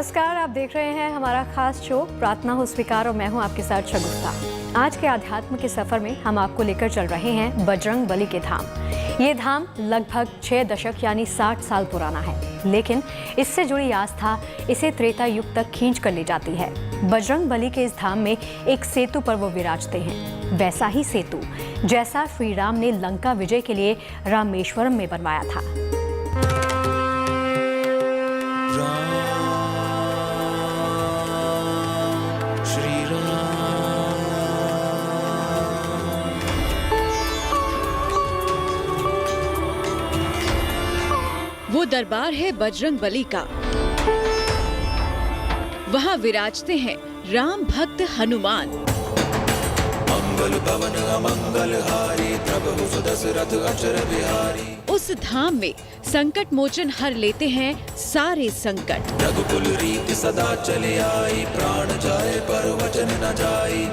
नमस्कार, आप देख रहे हैं हमारा खास शो प्रार्थना हो स्वीकार और मैं हूं आपके साथ शगुफ्ता। आज के आध्यात्म के सफर में हम आपको लेकर चल रहे हैं बजरंग बली के धाम। ये धाम लगभग 6 दशक यानी 60 साल पुराना है, लेकिन इससे जुड़ी आस्था इसे त्रेता युग तक खींच कर ले जाती है। बजरंग बली के इस धाम में एक सेतु पर वो विराजते हैं, वैसा ही सेतु जैसा श्री राम ने लंका विजय के लिए रामेश्वरम में बनवाया था। वो दरबार है बजरंग बली का। वहाँ विराजते हैं राम भक्त हनुमान। मंगल पवन अमंगल हारी प्रभु सुदशरथ अचर बिहारी। उस धाम में संकट मोचन हर लेते हैं सारे संकट। रघुकुल रीति सदा चले आई, प्राण जाए पर वचन न जाई।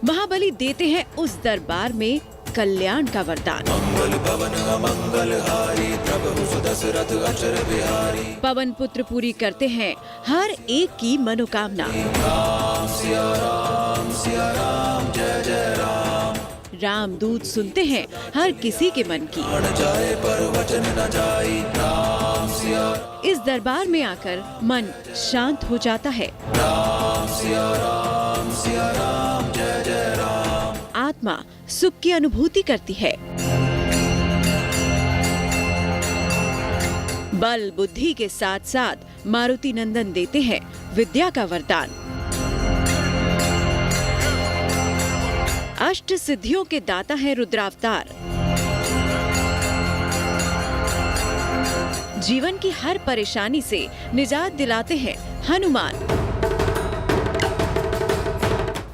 महाबली देते हैं उस दरबार में कल्याण का वरदान। मंगल पवन अमंगल हारी प्रभु सुदशरथ अचर बिहारी। पवन पुत्र पूरी करते हैं हर एक की मनोकामना। राम सिया राम जय जय राम। रामदूत सुनते हैं हर किसी के मन की। प्राण जाए पर वचन न जाई। राम सिया इस दरबार में आकर मन शांत हो जाता है। राम सिया राम जय जय राम। आत्मा सुख की अनुभूति करती है। बल बुद्धि के साथ साथ मारुति नंदन देते हैं विद्या का वरदान। अष्ट सिद्धियों के दाता है रुद्रावतार। जीवन की हर परेशानी से निजात दिलाते हैं हनुमान।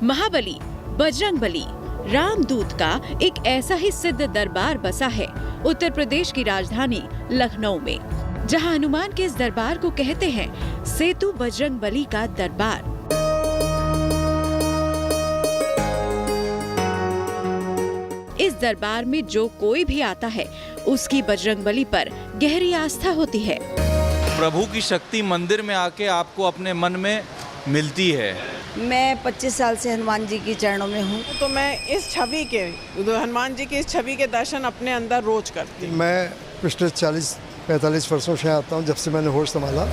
महाबली बजरंग बली रामदूत का एक ऐसा ही सिद्ध दरबार बसा है उत्तर प्रदेश की राजधानी लखनऊ में, जहां हनुमान के इस दरबार को कहते हैं सेतु बजरंग बली का दरबार। इस दरबार में जो कोई भी आता है उसकी बजरंग बली पर गहरी आस्था होती है। प्रभु की शक्ति मंदिर में आके आपको अपने मन में मिलती है। मैं 25 साल से हनुमान जी की चरणों में हूँ। तो मैं इस छवि के हनुमान जी की इस छवि के दर्शन अपने अंदर रोज करती हूँ। मैं पिछले 40-45 वर्षों से आता हूँ, जब से मैंने होश संभाला।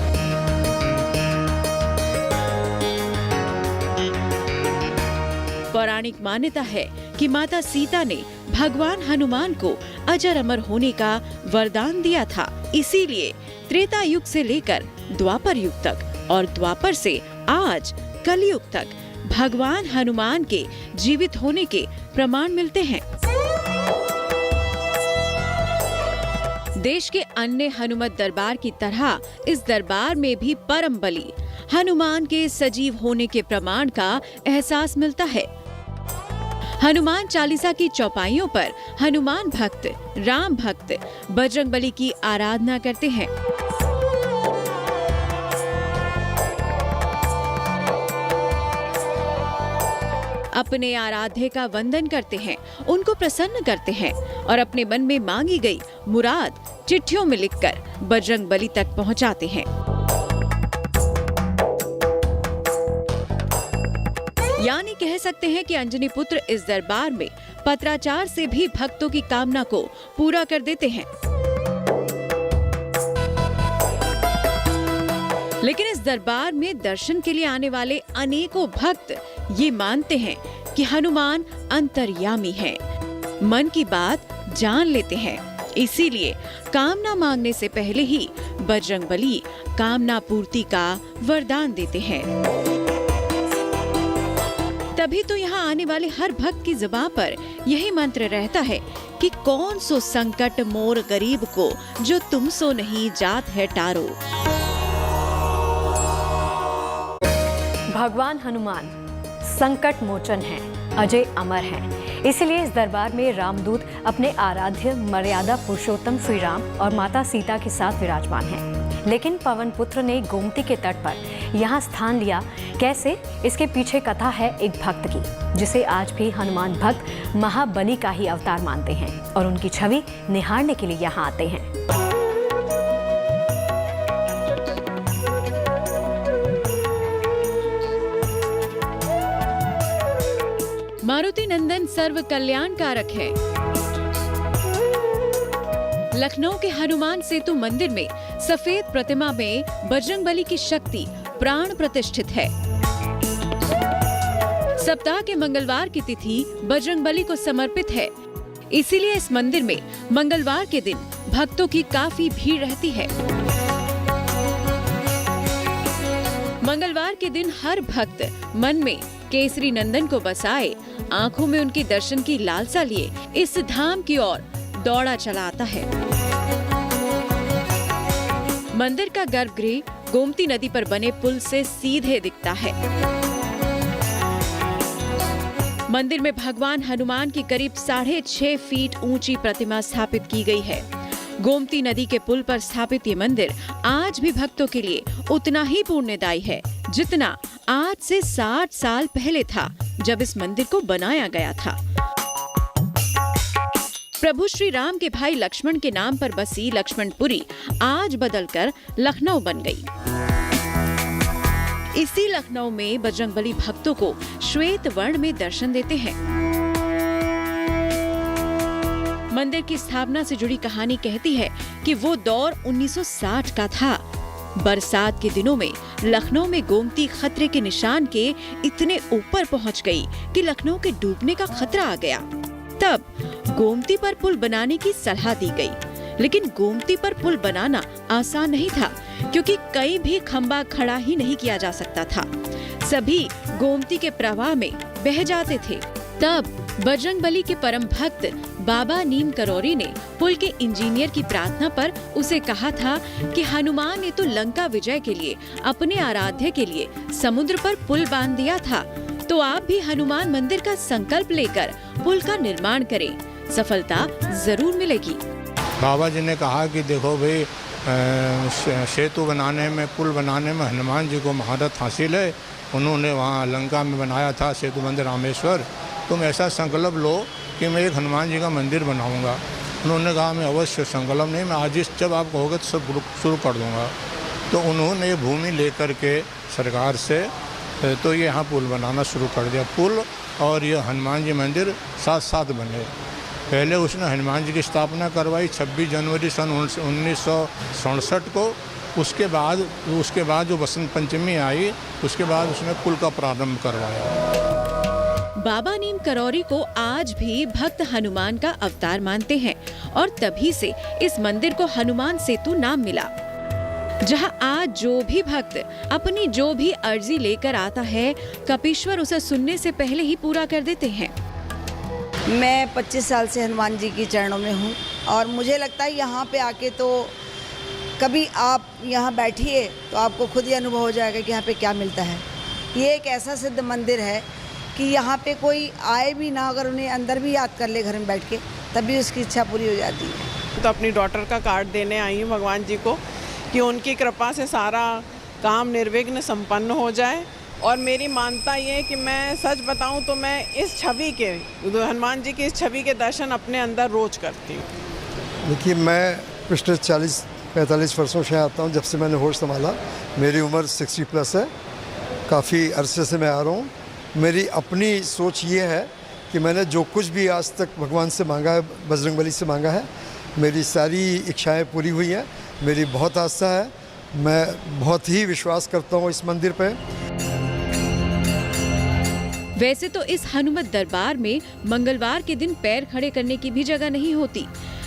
पौराणिक मान्यता है कि माता सीता ने भगवान हनुमान को अजर अमर होने का वरदान दिया था। इसीलिए त्रेता युग से लेकर द्वापर युग तक और द्वापर से आज कलयुग तक भगवान हनुमान के जीवित होने के प्रमाण मिलते हैं। देश के अन्य हनुमत दरबार की तरह इस दरबार में भी परम बली हनुमान के सजीव होने के प्रमाण का एहसास मिलता है। हनुमान चालीसा की चौपाइयों पर हनुमान भक्त, राम भक्त बजरंग बली की आराधना करते हैं। अपने आराध्य का वंदन करते हैं, उनको प्रसन्न करते हैं और अपने मन में मांगी गई मुराद चिट्ठियों में लिखकर बजरंग बली तक पहुंचाते हैं। यानी कह सकते हैं कि अंजनी पुत्र इस दरबार में पत्राचार से भी भक्तों की कामना को पूरा कर देते हैं। लेकिन इस दरबार में दर्शन के लिए आने वाले अनेकों भक्त ये मानते हैं कि हनुमान अंतर्यामी हैं, मन की बात जान लेते हैं। इसीलिए कामना मांगने से पहले ही बजरंग बली कामना पूर्ति का वरदान देते हैं। तभी तो यहाँ आने वाले हर भक्त की जुबान पर यही मंत्र रहता है कि कौन सो संकट मोर गरीब को, जो तुम सो नहीं जात है टारो। भगवान हनुमान संकट मोचन हैं, अजय अमर हैं। इसीलिए इस दरबार में रामदूत अपने आराध्य मर्यादा पुरुषोत्तम श्री राम और माता सीता के साथ विराजमान हैं। लेकिन पवन पुत्र ने गोमती के तट पर यहाँ स्थान लिया कैसे, इसके पीछे कथा है एक भक्त की, जिसे आज भी हनुमान भक्त महाबली का ही अवतार मानते हैं और उनकी छवि निहारने के लिए यहाँ आते हैं। मारुति नंदन सर्व कल्याणकारक है। लखनऊ के हनुमान सेतु मंदिर में सफेद प्रतिमा में बजरंगबली की शक्ति प्राण प्रतिष्ठित है। सप्ताह के मंगलवार की तिथि बजरंगबली को समर्पित है, इसीलिए इस मंदिर में मंगलवार के दिन भक्तों की काफी भीड़ रहती है। मंगलवार के दिन हर भक्त मन में केसरी नंदन को बसाए, आंखों में उनके दर्शन की लालसा लिए इस धाम की ओर दौड़ा चला आता है। मंदिर का गर्भगृह गोमती नदी पर बने पुल से सीधे दिखता है। मंदिर में भगवान हनुमान की करीब 6.5 फीट ऊंची प्रतिमा स्थापित की गई है। गोमती नदी के पुल पर स्थापित ये मंदिर आज भी भक्तों के लिए उतना ही पुण्यदायी है जितना आज से 60 साल पहले था, जब इस मंदिर को बनाया गया था। प्रभु श्री राम के भाई लक्ष्मण के नाम पर बसी लक्ष्मणपुरी आज बदलकर लखनऊ बन गई। इसी लखनऊ में बजरंगबली भक्तों को श्वेत वर्ण में दर्शन देते हैं। मंदिर की स्थापना से जुड़ी कहानी कहती है कि वो दौर 1960 का था। बरसात के दिनों में लखनऊ में गोमती खतरे के निशान के इतने ऊपर पहुंच गई कि लखनऊ के डूबने का खतरा आ गया। तब गोमती पर पुल बनाने की सलाह दी गई, लेकिन गोमती पर पुल बनाना आसान नहीं था, क्योंकि कहीं भी खंबा खड़ा ही नहीं किया जा सकता था। सभी गोमती के प्रवाह में बह जाते थे। तब बजरंगबली के परम भक्त बाबा नीम करौरी ने पुल के इंजीनियर की प्रार्थना पर उसे कहा था कि हनुमान ने तो लंका विजय के लिए अपने आराध्य के लिए समुद्र पर पुल बांध दिया था, तो आप भी हनुमान मंदिर का संकल्प लेकर पुल का निर्माण करें, सफलता जरूर मिलेगी। बाबा जी ने कहा कि देखो भाई, सेतु बनाने में, पुल बनाने में हनुमान जी को महारत हासिल है। उन्होंने वहाँ लंका में बनाया था सेतु मंदिर रामेश्वर। तुम ऐसा संकल्प लो कि मैं एक हनुमान जी का मंदिर बनाऊंगा। उन्होंने कहा मैं अवश्य संकल्प नहीं, मैं आज जब आप कहोगे तो सब शुरू कर दूंगा। तो उन्होंने ये भूमि लेकर के सरकार से तो ये यहाँ पुल बनाना शुरू कर दिया। पुल और ये हनुमान जी मंदिर साथ साथ बने। पहले उसने हनुमान जी की स्थापना करवाई 26 जनवरी सन 1967 को। उसके बाद जो बसंत पंचमी आई, उसके बाद उसने पुल का प्रारंभ करवाया। बाबा नीम करौरी को आज भी भक्त हनुमान का अवतार मानते हैं और तभी से इस मंदिर को हनुमान सेतु नाम मिला, जहां आज जो भी भक्त अपनी जो भी अर्जी लेकर आता है, कपीश्वर उसे सुनने से पहले ही पूरा कर देते हैं। मैं 25 साल से हनुमान जी की चरणों में हूँ और मुझे लगता है यहाँ पे आके तो कभी आप यहाँ बैठिए तो आपको खुद ही अनुभव हो जाएगा कि यहाँ पे क्या मिलता है। ये एक ऐसा सिद्ध मंदिर है कि यहाँ पे कोई आए भी ना, अगर उन्हें अंदर भी याद कर ले घर में बैठ के, तब भी उसकी इच्छा पूरी हो जाती है। तो अपनी डॉटर का कार्ड देने आई हूँ भगवान जी को कि उनकी कृपा से सारा काम निर्विघ्न संपन्न हो जाए। और मेरी मानता ये है कि मैं सच बताऊं तो मैं इस छवि के, हनुमान जी की इस छवि के दर्शन अपने अंदर रोज करती हूँ। देखिए, मैं पिछले 40-45 वर्षों से आता हूँ, जब से मैंने होश संभाला। मेरी उम्र 60 प्लस है, काफ़ी अरसे से मैं आ रहा हूँ। मेरी अपनी सोच ये है कि मैंने जो कुछ भी आज तक भगवान से मांगा है, बजरंगबली से मांगा है, मेरी सारी इच्छाएं पूरी हुई हैं। मेरी बहुत आस्था है, मैं बहुत ही विश्वास करता हूँ इस मंदिर पे। वैसे तो इस हनुमत दरबार में मंगलवार के दिन पैर खड़े करने की भी जगह नहीं होती,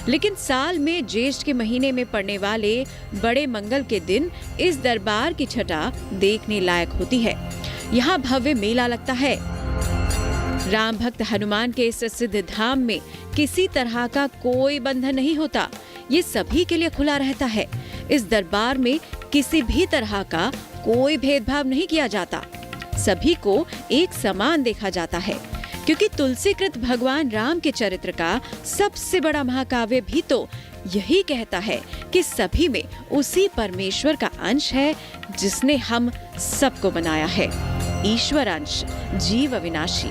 लेकिन साल में ज्येष्ठ के महीने में पड़ने वाले बड़े मंगल के दिन इस दरबार की छटा देखने लायक होती है। यहाँ भव्य मेला लगता है। राम भक्त हनुमान के इस सिद्ध धाम में किसी तरह का कोई बंधन नहीं होता, ये सभी के लिए खुला रहता है। इस दरबार में किसी भी तरह का कोई भेदभाव नहीं किया जाता, सभी को एक समान देखा जाता है, क्योंकि तुलसीकृत भगवान राम के चरित्र का सबसे बड़ा महाकाव्य भी तो यही कहता है कि सभी में उसी परमेश्वर का अंश है जिसने हम सबको बनाया है। ईश्वर अंश, जीव अविनाशी।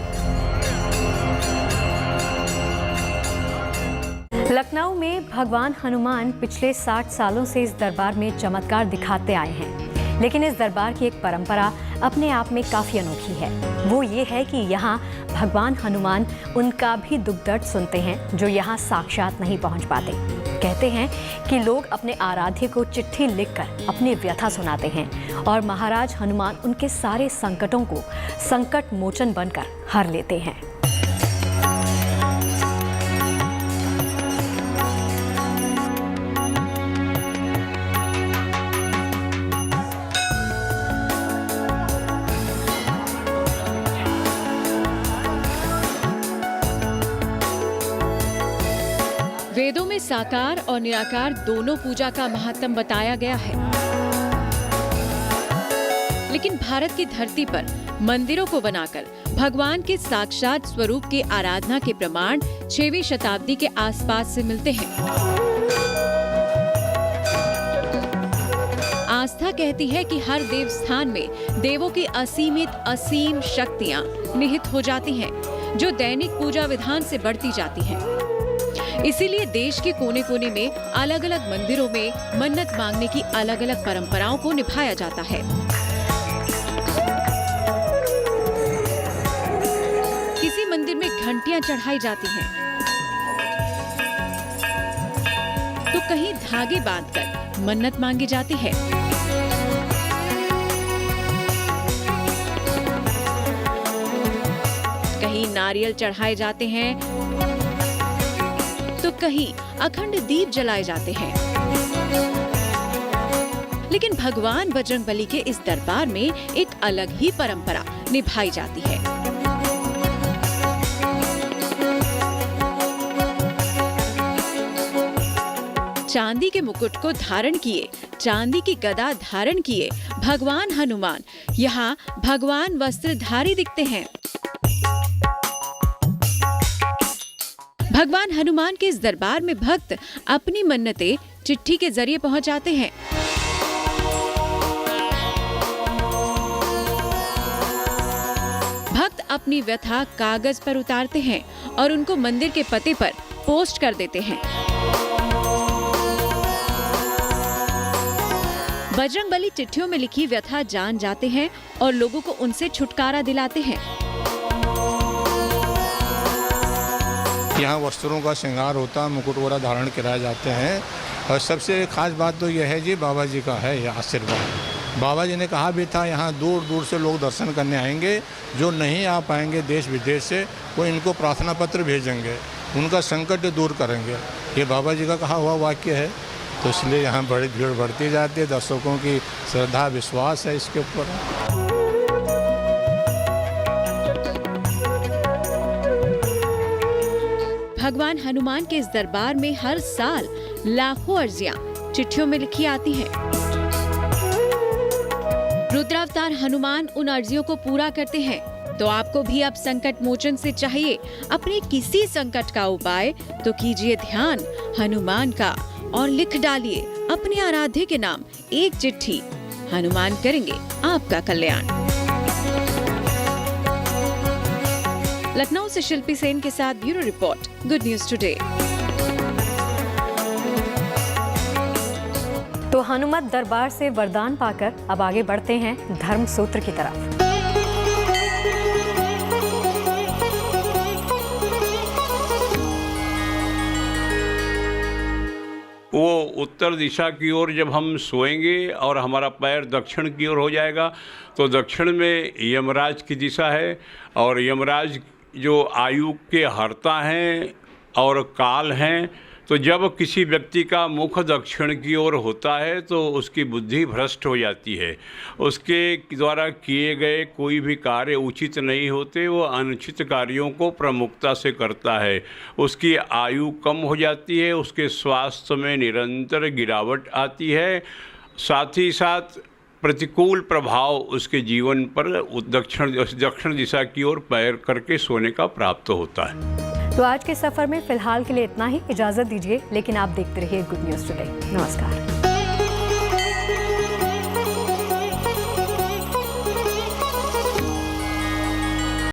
लखनऊ में भगवान हनुमान पिछले 60 सालों से इस दरबार में चमत्कार दिखाते आए हैं। लेकिन इस दरबार की एक परंपरा अपने आप में काफ़ी अनोखी है। वो ये है कि यहाँ भगवान हनुमान उनका भी दुख दर्द सुनते हैं जो यहाँ साक्षात नहीं पहुँच पाते। कहते हैं कि लोग अपने आराध्य को चिट्ठी लिखकर अपनी व्यथा सुनाते हैं और महाराज हनुमान उनके सारे संकटों को संकट मोचन बनकर हर लेते हैं। वेदों में साकार और निराकार दोनों पूजा का महत्व बताया गया है, लेकिन भारत की धरती पर मंदिरों को बनाकर भगवान के साक्षात स्वरूप की आराधना के प्रमाण 6वीं शताब्दी के आसपास से मिलते हैं। आस्था कहती है कि हर देव स्थान में देवों की असीम शक्तियां निहित हो जाती हैं, जो दैनिक पूजा विधान से बढ़ती जाती हैं। इसीलिए देश के कोने कोने में अलग अलग मंदिरों में मन्नत मांगने की अलग अलग परंपराओं को निभाया जाता है। किसी मंदिर में घंटियां चढ़ाई जाती हैं, तो कहीं धागे बांधकर मन्नत मांगी जाती है। कहीं नारियल चढ़ाए जाते हैं, तो कहीं अखंड दीप जलाए जाते हैं। लेकिन भगवान बजरंगबली के इस दरबार में एक अलग ही परंपरा निभाई जाती है। चांदी के मुकुट को धारण किए, चांदी की गदा धारण किए भगवान हनुमान यहाँ भगवान वस्त्रधारी दिखते हैं। भगवान हनुमान के इस दरबार में भक्त अपनी मन्नतें चिट्ठी के जरिए पहुंचाते हैं। भक्त अपनी व्यथा कागज पर उतारते हैं और उनको मंदिर के पते पर पोस्ट कर देते हैं। बजरंगबली चिट्ठियों में लिखी व्यथा जान जाते हैं और लोगों को उनसे छुटकारा दिलाते हैं। यहाँ वस्त्रों का श्रृंगार होता, मुकुट वगैरह धारण कराए जाते हैं। और सबसे खास बात तो यह है जी, बाबा जी का है यह आशीर्वाद। बाबा जी ने कहा भी था यहाँ दूर दूर से लोग दर्शन करने आएंगे, जो नहीं आ पाएंगे देश विदेश से वो इनको प्रार्थना पत्र भेजेंगे, उनका संकट दूर करेंगे। ये बाबा जी का कहा हुआ वाक्य है। तो इसलिए यहाँ बड़ी भीड़ बढ़ती जाती है, दर्शकों की श्रद्धा विश्वास है इसके ऊपर। भगवान हनुमान के इस दरबार में हर साल लाखों अर्जियां चिट्ठियों में लिखी आती हैं। रुद्रावतार हनुमान उन अर्जियों को पूरा करते हैं। तो आपको भी अब संकट मोचन से चाहिए अपने किसी संकट का उपाय, तो कीजिए ध्यान हनुमान का और लिख डालिए अपने आराध्य के नाम एक चिट्ठी। हनुमान करेंगे आपका कल्याण। लखनऊ से शिल्पी सेन के साथ bureau report, good news today. तो हनुमत दरबार से वरदान पाकर अब आगे बढ़ते हैं धर्म सूत्र की तरफ। वो उत्तर दिशा की ओर जब हम सोएंगे और हमारा पैर दक्षिण की ओर हो जाएगा, तो दक्षिण में यमराज की दिशा है। और यमराज जो आयु के हर्ता हैं और काल हैं, तो जब किसी व्यक्ति का मुख दक्षिण की ओर होता है तो उसकी बुद्धि भ्रष्ट हो जाती है। उसके द्वारा किए गए कोई भी कार्य उचित नहीं होते, वो अनुचित कार्यों को प्रमुखता से करता है। उसकी आयु कम हो जाती है, उसके स्वास्थ्य में निरंतर गिरावट आती है, साथ ही साथ प्रतिकूल प्रभाव उसके जीवन पर दक्षिण दिशा की ओर पैर करके सोने का प्राप्त होता है। तो आज के सफर में फिलहाल के लिए इतना ही। इजाजत दीजिए, लेकिन आप देखते रहिए गुड न्यूज टुडे। नमस्कार।